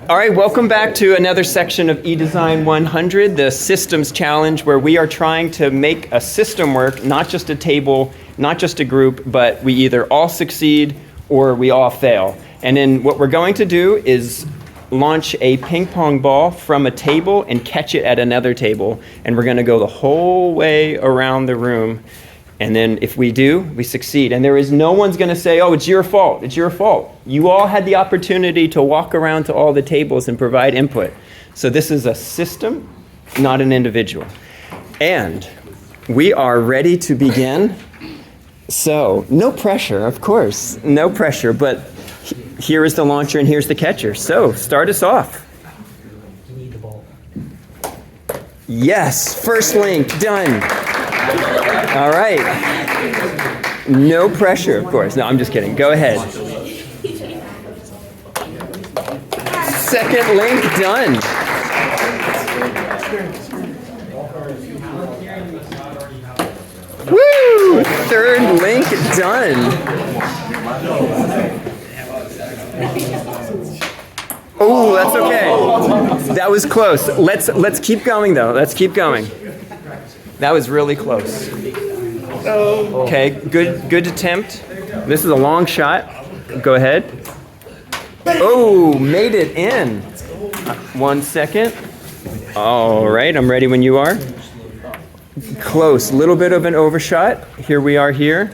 All right, welcome back to another section of eDesign 100, the systems challenge, where we are trying to make a system work, not just a table, not just a group, but we either all succeed or we all fail. And then what we're going to do is launch a ping pong ball from a table and catch it at another table. And we're going to go the whole way around the room. And then if we do, we succeed. And there is no one's going to say, oh, it's your fault. It's your fault. You all had the opportunity to walk around to all the tables and provide input. So this is a system, not an individual. And we are ready to begin. So no pressure, of course. No pressure. But here is the launcher and here's the catcher. So start us off. Yes, first link, done. All right. No pressure, of course. No, I'm just kidding. Go ahead. Second link, done. Woo! Third link, done. Oh, that's okay. That was close. Let's keep going though. Let's keep going. That was really close. Okay, good attempt. This is a long shot. Go ahead. Oh, made it in. 1 second. All right, I'm ready when you are. Close, a little bit of an overshot. Here we are here.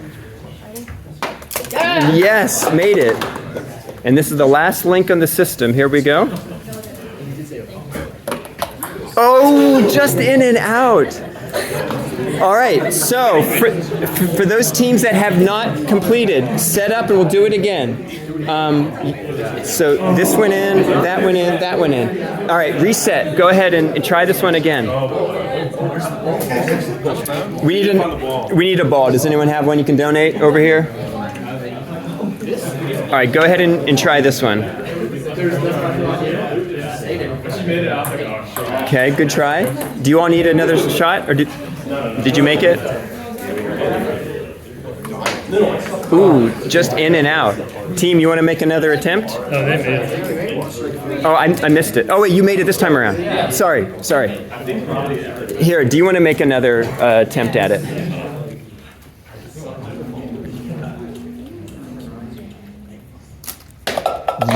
Yes, made it. And this is the last link on the system. Here we go. Oh, just in and out. All right, so for those teams that have not completed, set up and we'll do it again. So this went in, that went in, that went in. All right, reset. Go ahead and try this one again. We need a ball. Does anyone have one you can donate over here? All right, go ahead and try this one. Okay, good try. Do you all need another shot, or did you make it? Ooh, just in and out. Team, you want to make another attempt? No, they made it. Oh, I missed it. Oh, wait, you made it this time around. Sorry. Here, do you want to make another attempt at it?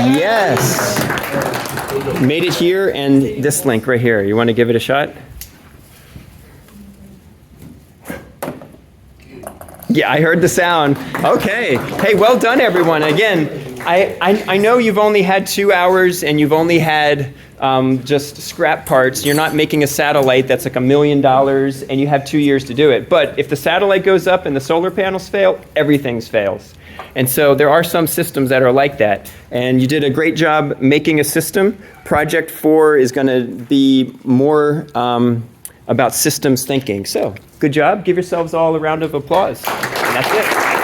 Yes. Made it here and this link right here. You want to give it a shot? Yeah, I heard the sound. Okay. Hey, well done, everyone. Again, I know you've only had 2 hours and you've only had just scrap parts. You're not making a satellite that's like $1 million and you have 2 years to do it. But if the satellite goes up and the solar panels fail, everything fails. And so there are some systems that are like that. And you did a great job making a system. Project 4 is going to be more about systems thinking. So good job. Give yourselves all a round of applause. And that's it.